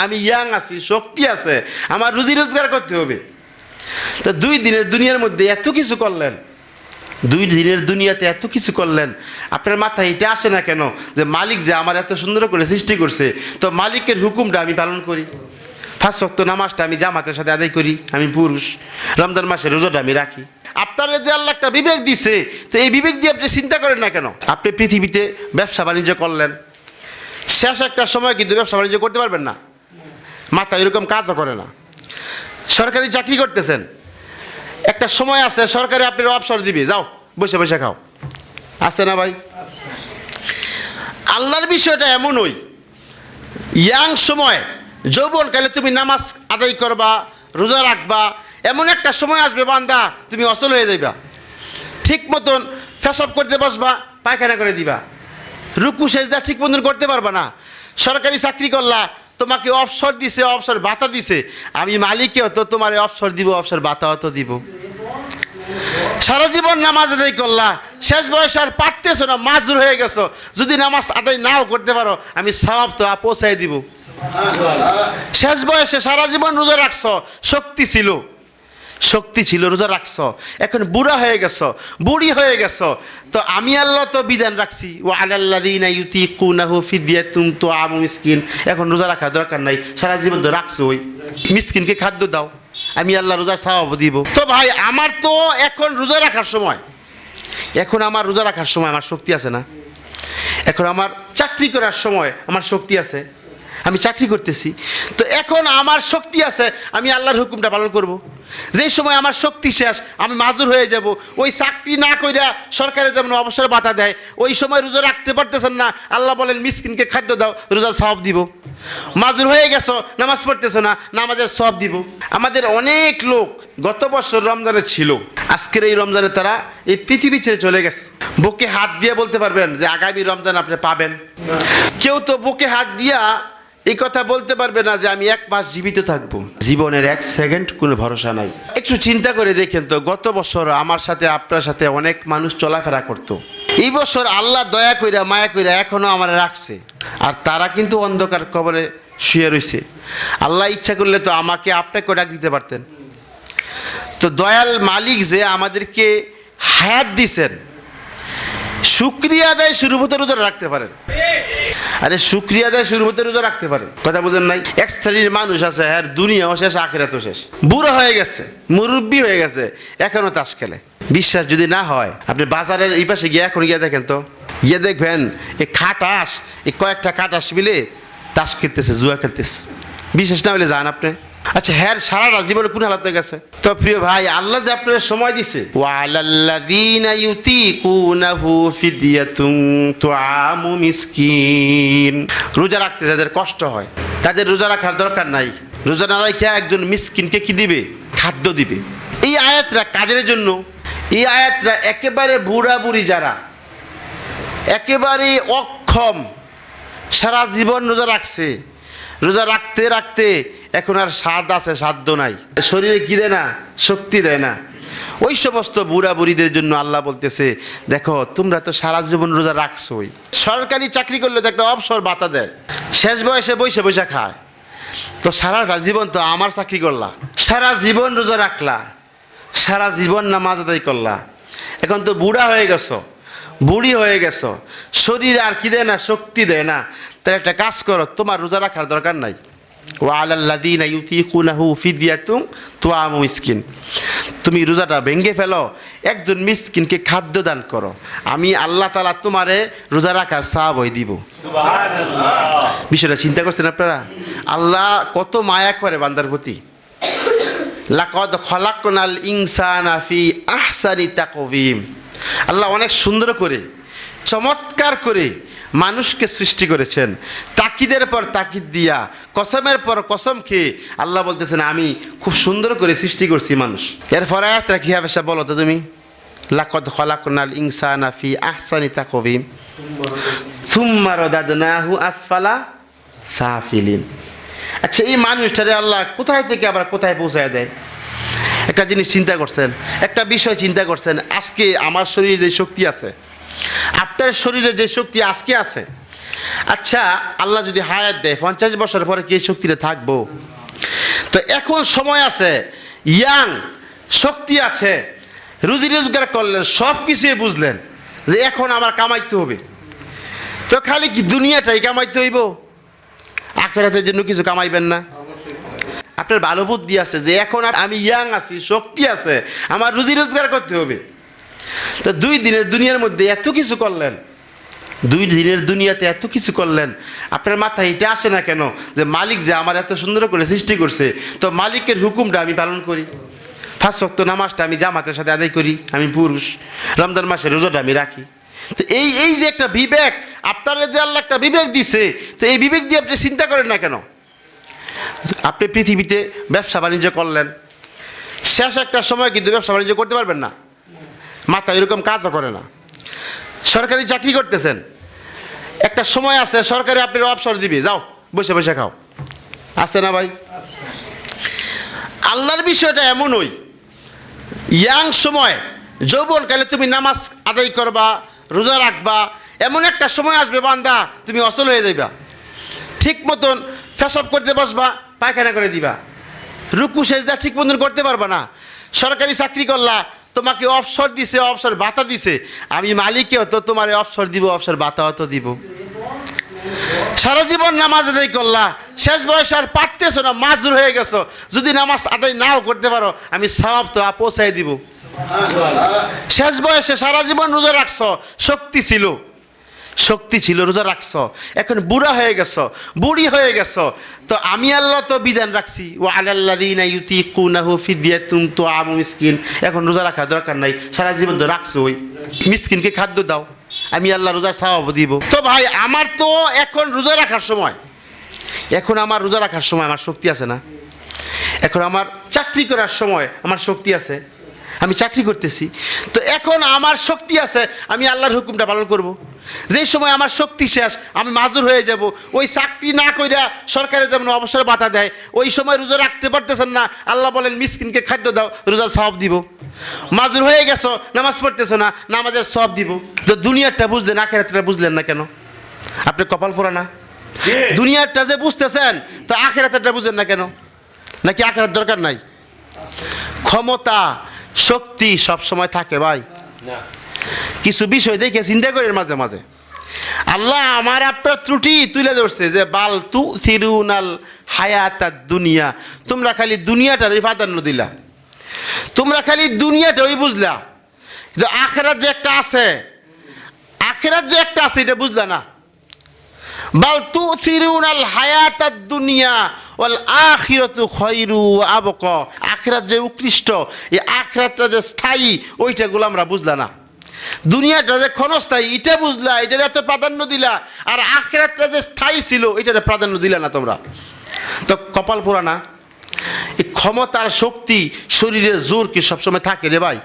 আমি ইয়াং আছি, শক্তি আছে, আমার রুজি রোজগার করতে হবে। তো 2 দিনের দুনিয়ার মধ্যে এত কিছু করলেন, 2 দিনের দুনিয়াতে এত কিছু করলেন, আপনার মাথায় এটা আসে না কেন যে মালিক যে আমার এত সুন্দর করে সৃষ্টি করছে, তো মালিকের হুকুমটা আমি পালন করি, 5 ওয়াক্ত নামাজটা আমি জামাতের সাথে আদায় করি, আমি পুরুষ, রমজান মাসে রোজাটা আমি রাখি। আপনার যে আল্লাহ একটা বিবেক দিছে, তো এই বিবেক দিয়ে আপনি চিন্তা করেন না কেন? আপনি পৃথিবীতে ব্যবসা বাণিজ্য করলেন, শেষ একটা সময় কিন্তু ব্যবসা বাণিজ্য করতে পারবেন না, মাথা এরকম কাজও করে না। সরকারি চাকরি করতেছেন, একটা সময় আছে সরকারি আপনার অবসর দিবে, যাও বসে বসে খাও, আছে না ভাই? আল্লাহর বিষয়টা এমনই, ইয়াং সময় যৌবনকালে তুমি নামাজ আদায় করবা, রোজা রাখবা, এমন একটা সময় আসবে বান্দা তুমি অচল হয়ে যাইবা, ঠিক মতন পেশাব করতে বসবা, পায়খানা করে দিবা, রুকু সেজদা ঠিক মতন করতে পারবা না। সরকারি চাকরি করলা, তোমাকে অবসর দিছে, অবসর ভাতা দিছে, আমি মালিককে তো তোমার অবসর দিব, অবসর ভাতাও তো দিব। সারা জীবন নামাজ আদায় করলা, শেষ বয়সে আর পারতেছো না, মাজুর হয়ে গেছো, যদি নামাজ আদায় নাও করতে পারো আমি সওয়াব তো পৌঁছাই দিব। শেষ বয়সে সারা জীবন রোজা রাখছো, শক্তি ছিল রোজা রাখছো, এখন বুড়া হয়ে গেছো, বুড়ি হয়ে গেছো, তো আমি আল্লাহ তো বিধান রাখছি, ও আলাল্লাযীনা ইউতিকুনাহু ফিদিয়াতুন তুআমু মিসকিন, এখন রোজা রাখার দরকার নাই, সারা জীবন তো রাখছো, ওই মিসকিনকে খাদ্য দাও, আমি আল্লাহ রোজার সওয়াব দিব। তো ভাই আমার তো এখন রোজা রাখার সময়, এখন আমার রোজা রাখার সময় আমার শক্তি আছে না? এখন আমার চাকরি করার সময় আমার শক্তি আছে, আমি চাকরি করতেছি, তো এখন আমার শক্তি আছে, আমি আল্লাহর হুকুমটা পালন করব। যেই সময় আমার শক্তি শেষ, আমি মাজুর হয়ে যাব, ওই চাকরি না কইরা সরকারে যেমন অবসর ভাতা দেয়, ওই সময় রোজা রাখতে পারতেছেন না, আল্লাহ বলেন মিসকিনকে খাদ্য দাও, রোজার সওয়াব দিব। মাজুর হয়ে গেছো, নামাজ পড়তেছো না, নামাজের সওয়াব দিব। আমাদের অনেক লোক গত বছর রমজানে ছিল, আজকের এই রমজানে তারা এই পৃথিবী ছেড়ে চলে গেছে। বুকে হাত দিয়ে বলতে পারবেন যে আগামী রমজান আপনি পাবেন? কেউ তো বুকে হাত দিয়া এই কথা বলতে পারবে না যে আমি 1 মাস জীবিত থাকবো। জীবনের 1 সেকেন্ড কোনো ভরসা নাই। একটু চিন্তা করে দেখেন তো, গত বছর আমার সাথে আপনার সাথে অনেক মানুষ চলাফেরা করতো, এই বছর আল্লাহ দয়া কইরা মায়া কইরা এখনো আমার রাখছে, আর তারা কিন্তু অন্ধকার কবরে শুয়ে রয়েছে। আল্লাহ ইচ্ছা করলে তো আমাকে আপনাকে ডাক দিতে পারতেন। তো দয়াল মালিক যে আমাদেরকে হায়াত দিছেন, শুকরিয়া আদায় শুরু হতে রোজা রাখতে পারেন। আরে শুকরিয়া আদায় শুরু হতে রোজা রাখতে পারেন, কথা বুঝেন নাই? এক শ্রেণীর মানুষ আছে, হ্যাঁ দুনিয়াও শেষ আখিরাতও শেষ, বুড়ো হয়ে গেছে, মুরব্বী হয়ে গেছে, এখনো তাস খেলে। বিশ্বাস যদি না হয় আপনি বাজারের এই পাশে গিয়ে এখন গিয়ে দেখেন তো, গিয়ে দেখবেন এই খাটাস, এই কয়েকটা খাটাস মিলে তাস খেলতেছে, জুয়া খেলতেছে। বিশ্বাস না হলে যান আপনি। আচ্ছা হ্যাঁ, সারাটা জীবনে কোন হালাতে গেছে? তো প্রিয় ভাই, আল্লাহ যে আপনার সময় দিছে, ওয়ালাল্লাযীনা ইউতিকুনাহু ফিদিয়াতুন তুআমু মিসকিন, রোজা রাখতে যাদের কষ্ট হয় তাদের রোজা রাখার দরকার নাই, রোজা না রাখে একজন মিসকিনকে কি দিবে? খাদ্য দিবে। এই আয়াতটা কাদের জন্য? এই আয়াতটা একেবারে বুড়া বুড়ি যারা একেবারে অক্ষম, সারা জীবন রোজা রাখছে, রোজা রাখতে রাখতে এখন আর স্বাদ আছে, সাধ্য নাই, শরীরে কি দেয় না? শক্তি দেয় না। ওই সমস্ত বুড়া বুড়িদের জন্য আল্লাহ বলতেছে, দেখো তোমরা তো সারা জীবন রোজা রাখছোই, সরকারি চাকরি করলে তো একটা অবসর ভাতা দেয়, শেষ বয়সে বৈশা বৈশা খায়, তো সারাটা জীবন তো আমার চাকরি করলা, সারা জীবন রোজা রাখলা, সারা জীবন নামাজ আদায় করলা, এখন তো বুড়া হয়ে গেছো, বুড়ি হয়ে গেছো, শরীর আর কি দেয় না? শক্তি দেয় না। তাহলে একটা কাজ করো, তোমার রোজা রাখার দরকার নাই। ওয়ালাল্লাযীনা ইউতিকুনাহু ফিদিয়াতুন তুআমু মিসকিন, তুমি রোজাটা ভেঙে ফেলো, একজন মিসকিনকে খাদ্য দান করো, আমি আল্লাহ তাআলা তোমারে রোজা রাখার সওয়াব দিব। সুবহানাল্লাহ। বিষয়টা চিন্তা করছেন আপনারা? আল্লাহ কত মায়া করে বান্দার প্রতি। লাকাদ খালাকনাল ইনসানা ফি আহসানি তাকওয়িম, আল্লাহ অনেক সুন্দর করে, চমৎকার করে মানুষকে সৃষ্টি করেছেন, তাকিদের পর তাকিদ দিয়া, কসমের পর কসম খেয়ে আল্লাহ বলতেছেন আমি খুব সুন্দর করে সৃষ্টি করছি মানুষ। এরপর আয়াতটা কি হবে সে বলো তো তুমি? লাকাদ খালাকনাল ইনসানা ফি আহসানি তাকওয়িম সুম্মা রাদাদনাহু আসফালা সাফিলিন। আচ্ছা এই মানুষটারে আল্লাহ কোথায় থেকে আবার কোথায় পৌঁছায় দেয়? একটা জিনিস চিন্তা করছেন, একটা বিষয় চিন্তা করছেন, আজকে আমার শরীরে যে শক্তি আছে, আপনার শরীরে যে শক্তি আজকে আছে, আচ্ছা, আল্লাহ যদি হায়াত দেয় 50 বছর পরে কি এই শক্তিটা থাকবো? তো এখন সময় আছে, ইয়াং, শক্তি আছে, রুজি রোজগার করলেন, সব কিছুই বুঝলেন যে এখন আমার কামাইতে হবে। তো খালি কি দুনিয়াটাই কামাইতে হইব, আখিরাতের জন্য কিছু কামাইবেন না? আপনার ভালো বুদ্ধি আছে যে এখন আমি ইয়াং আছি, শক্তি আছে, আমার রুজি রোজগার করতে হবে। তো 2 দিনের দুনিয়ার মধ্যে এত কিছু করলেন, 2 দিনের দুনিয়াতে এত কিছু করলেন, আপনার মাথায় এটা আসে না কেন যে মালিক যে আমার এত সুন্দর করে সৃষ্টি করছে, তো মালিকের হুকুমটা আমি পালন করি, 5 ওয়াক্ত নামাজটা আমি জামাতের সাথে আদায় করি, আমি পুরুষ, রমজান মাসে রোজাটা আমি রাখি। তো এই যে একটা বিবেক, আপনারা যে আল্লাহ একটা বিবেক দিছে, তো এই বিবেক দিয়ে আপনি চিন্তা করেন না কেন? আপনি পৃথিবীতে ব্যবসা বাণিজ্য করলেন, শেষ একটা সময় কিন্তু ব্যবসা বাণিজ্য করতে পারবেন না, মাথা এরকম কাজও করে না। সরকারি চাকরি করতেছেন, একটা সময় আছে সরকারি আপনার অবসর দিবে, যাও বসে বসে খাও, আছে না ভাই? আল্লাহর বিষয়টা এমনই, ইয়াং সময় যৌবনকালে তুমি নামাজ আদায় করবা, রোজা রাখবা, এমন একটা সময় আসবে বান্দা তুমি অচল হয়ে যাইবা, ঠিক মতন পেশাব করতে বসবা, পায়খানা করে দিবা, রুকু সেজদা ঠিক মতন করতে পারবা না। সরকারি চাকরি করলা, তোমাকে অবসর দিছে, অবসর ভাতা দিছে, আমি মালিকেও তো তোমার অবসর দিব, অবসর ভাতাও তো দিব। সারা জীবন নামাজ আদায় করলা, শেষ বয়সে আর পারতেছো না, মাজুর হয়ে গেছো, যদি নামাজ আদায় নাও করতে পারো আমি সওয়াব তো পৌঁছাই দিব। শেষ বয়সে সারা জীবন রোজা রাখছো, শক্তি ছিল রোজা রাখছো, এখন বুড়া হয়ে গেছো, বুড়ি হয়ে গেছো, তো আমি আল্লাহ তো বিধান রাখছি, ওয়া আলাল্লাযীনা ইউতীকুনাহু ফিদিয়াতুন তুআমু মিসকিন। এখন রোজা রাখার দরকার নাই, সারা জীবন তো রাখছো, ওই মিসকিনকে খাদ্য দাও, আমি আল্লাহ রোজার সওয়াব দিব। তো ভাই আমার তো এখন রোজা রাখার সময়, এখন আমার রোজা রাখার সময় আমার শক্তি আছে না? এখন আমার চাকরি করার সময় আমার শক্তি আছে, আমি চাকরি করতেছি, তো এখন আমার শক্তি আছে, আমি আল্লাহর হুকুমটা পালন করব। যেই সময় আমার শক্তি শেষ, আমি মাজুর হয়ে যাব, ওই চাকরি না কইরা সরকারে যেমন অবসর ভাতা দেয়, ওই সময় রোজা রাখতে পারতেছেন না, আল্লাহ বলেন মিসকিনকে খাদ্য দাও, রোজার সওয়াব দিব। মাজুর হয়ে গেছো, নামাজ পড়তেছো না, নামাজের সওয়াব দিব। তো দুনিয়াটা বুঝলেন, আখিরাতটা বুঝলেন না কেন? আপনি কপাল পোড়া না? দুনিয়াটা যে বুঝতেছেন, তো আখিরাতটা বুঝেন না কেন? নাকি আখিরাত দরকার নাই? ক্ষমতা, শক্তি সব সময় থাকে ভাই, কিছু বিষয় দেখে চিন্তা করেন মাঝে মাঝে। আল্লাহ আমার আপনার ত্রুটি তুলে ধরছে যে বাল তুসিরুনাল হায়াতাদ দুনিয়া, তোমরা খালি দুনিয়াটারই প্রাধান্য দিলা, তোমরা খালি দুনিয়াটাই বুঝলা, কিন্তু আখিরাত যে একটা আছে, আখিরাত যে একটা আছে এটা বুঝলা না। বাল তুসিরুনাল হায়াতাদ দুনিয়া ওয়াল আখিরাতু খায়রু ওয়া আবকা, আখিরাত যে উৎকৃষ্ট, এই আখিরাতটা যে স্থায়ী, ওইটাগুলো আমরা বুঝলা না। দুনিয়াটা যে ক্ষণস্থায়ী এটা বুঝলা, এটার এত প্রাধান্য দিলা, আর আখিরাতটা যে স্থায়ী ছিল এটার প্রাধান্য দিলা না তোমরা, তো কপাল পোড়া না? এই ক্ষমতার শক্তি, শরীরের জোর কি সবসময় থাকে রে ভাই?